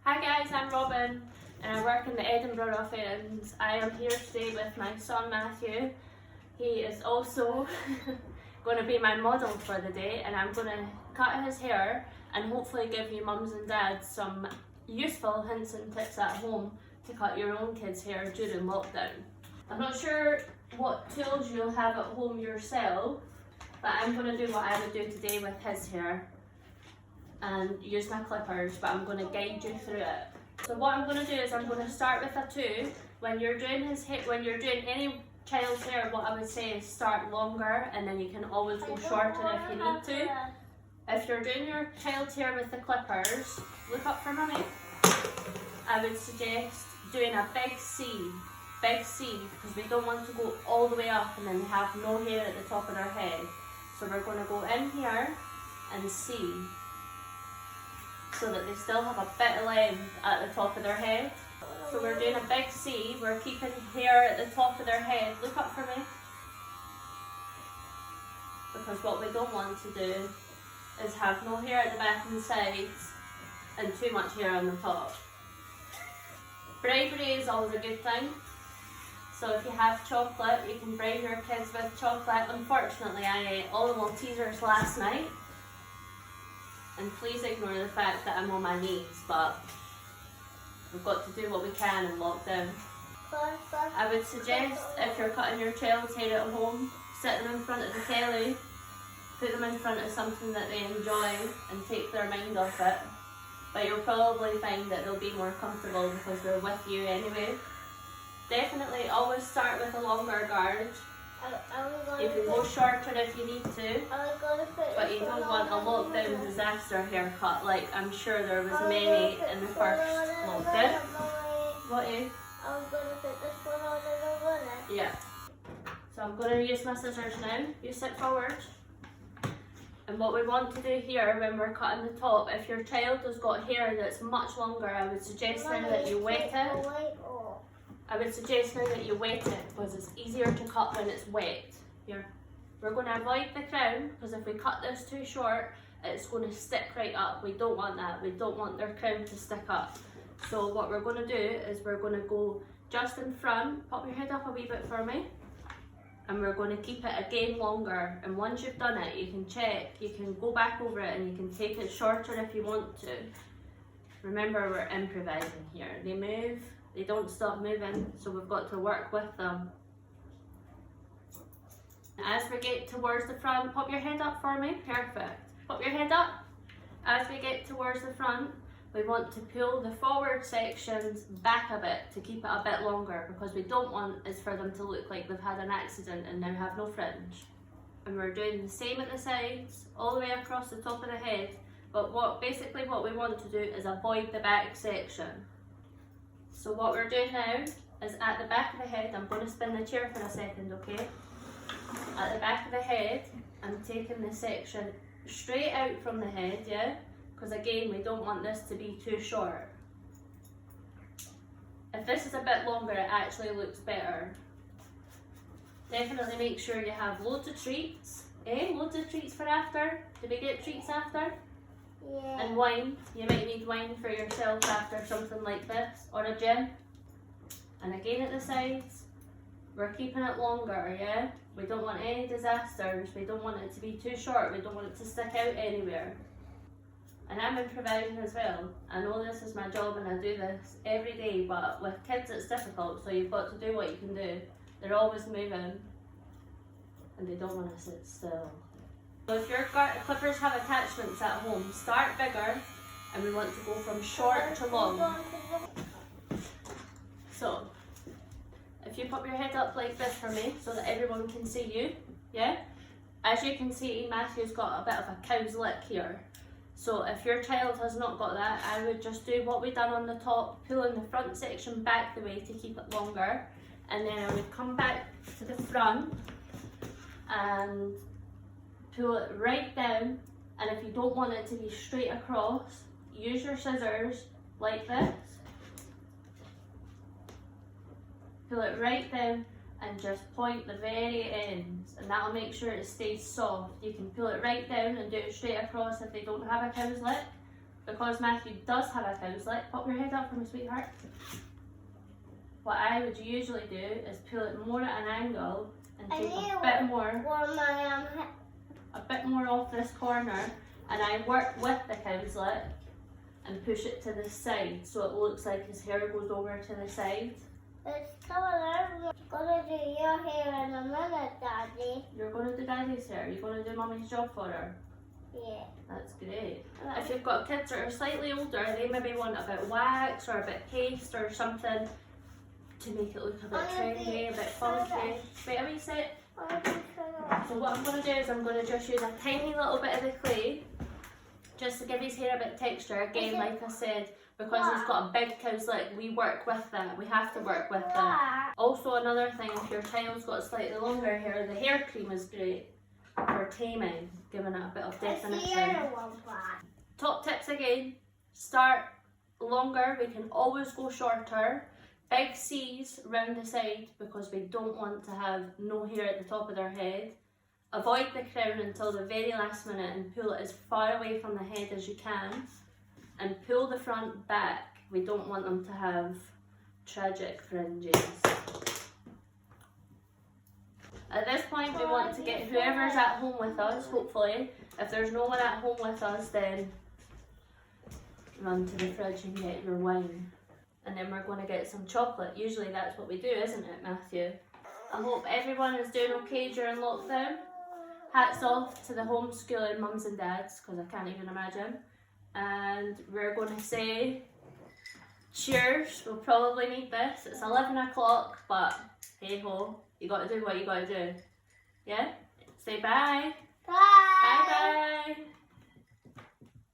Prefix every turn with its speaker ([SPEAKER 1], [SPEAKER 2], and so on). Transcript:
[SPEAKER 1] Hi guys, I'm Robyn and I work in the Edinburgh Ruffians. I am here today with my son Matthew. He is also going to be my model for the day, and I'm going to cut his hair and hopefully give you mums and dads some useful hints and tips at home to cut your own kids' hair during lockdown. I'm not sure what tools you'll have at home yourself, but I'm going to do what I would do today with his hair and use my clippers, but I'm going to guide you through it. So what I'm going to do is I'm going to start with a 2. When you're doing any child's hair, what I would say is start longer and then you can always go shorter if you need to. If you're doing your child's hair with the clippers, look up for mommy. I would suggest doing a big C, because we don't want to go all the way up and then have no hair at the top of their head. So we're going to go in here and C, so that they still have a bit of length at the top of their head. So we're doing a big C, we're keeping hair at the top of their head. Look up for me. Because what we don't want to do is have no hair at the back and sides and too much hair on the top. Bravery is always a good thing. So if you have chocolate, you can brave your kids with chocolate. Unfortunately, I ate all the Maltesers last night. And please ignore the fact that I'm on my knees, but we've got to do what we can in lockdown. I would suggest, if you're cutting your child's hair at home, sit them in front of the telly, put them in front of something that they enjoy and take their mind off it. But you'll probably find that they'll be more comfortable because they're with you anyway. Definitely always start with a longer guard. You can go shorter if you need to, but you don't want a lockdown disaster haircut like I'm sure there was many in the first lockdown. What is?
[SPEAKER 2] I'm going to put this one on and run it.
[SPEAKER 1] Yeah. So I'm going to use my scissors now. You sit forward. And what we want to do here when we're cutting the top, if your child has got hair that's much longer, I would suggest now that you wet it. Because it's easier to cut when it's wet. Here. We're going to avoid the crown, because if we cut this too short, it's going to stick right up. We don't want that. We don't want their crown to stick up. So what we're going to do is we're going to go just in front, pop your head up a wee bit for me, and we're going to keep it again longer. And once you've done it, you can check, you can go back over it and you can take it shorter if you want to. Remember, we're improvising here. They move. They don't stop moving, so we've got to work with them. As we get towards the front, pop your head up for me. Perfect. Pop your head up. As we get towards the front, we want to pull the forward sections back a bit to keep it a bit longer, because we don't want is for them to look like they've had an accident and now have no fringe. And we're doing the same at the sides, all the way across the top of the head, but basically what we want to do is avoid the back section. So what we're doing now is at the back of the head, I'm going to spin the chair for a second, okay? At the back of the head, I'm taking the section straight out from the head, yeah? Because again, we don't want this to be too short. If this is a bit longer, it actually looks better. Definitely make sure you have loads of treats. Loads of treats for after. Do we get treats after?
[SPEAKER 2] Yeah.
[SPEAKER 1] And wine. You might need wine for yourself after something like this, or a gin. And again at the sides, we're keeping it longer, yeah? We don't want any disasters. We don't want it to be too short. We don't want it to stick out anywhere. And I'm improvising as well. I know this is my job and I do this every day, but with kids it's difficult, so you've got to do what you can do. They're always moving and they don't want to sit still. So if your clippers have attachments at home, start bigger, and we want to go from short to long. So, if you pop your head up like this for me, so that everyone can see you, yeah? As you can see, Matthew's got a bit of a cow's lick here. So if your child has not got that, I would just do what we've done on the top, pulling the front section back the way to keep it longer, and then I would come back to the front and pull it right down. And if you don't want it to be straight across, use your scissors like this, pull it right down and just point the very ends, and that'll make sure it stays soft. You can pull it right down and do it straight across if they don't have a cow's lick, because Matthew does have a cowslick, pop your head up for me, sweetheart. What I would usually do is pull it more at an angle and take a bit more off this corner, and I work with the cowslick and push it to the side so it looks like his hair goes over to the side.
[SPEAKER 2] It's I'm gonna do your hair in a minute, Daddy.
[SPEAKER 1] You're going to do Daddy's hair? You're going to do Mummy's job for her?
[SPEAKER 2] Yeah.
[SPEAKER 1] That's great. If you've got kids that are slightly older, they maybe want a bit wax or a bit paste or something to make it look a bit trendy, a bit funky. Wait a wee sec. So what I'm going to do is I'm going to just use a tiny little bit of the clay just to give his hair a bit of texture. Again, like I said, because he's got a big cowslick, we work with that. We have to work with that. Also, another thing, if your child's got slightly longer hair, the hair cream is great for taming, giving it a bit of definition. Top tips again, start longer, we can always go shorter. Big C's round the side because we don't want to have no hair at the top of their head. Avoid the crown until the very last minute and pull it as far away from the head as you can. And pull the front back. We don't want them to have tragic fringes. At this point we want to get whoever's at home with us, hopefully. If there's no one at home with us, then run to the fridge and get your wine. And then we're going to get some chocolate. Usually that's what we do, isn't it, Matthew? I hope everyone is doing okay during lockdown. Hats off to the homeschooling mums and dads, because I can't even imagine. And we're going to say cheers. We'll probably need this. It's 11 o'clock, but hey ho, you got to do what you got to do. Yeah? Say bye.
[SPEAKER 2] Bye.
[SPEAKER 1] Bye bye.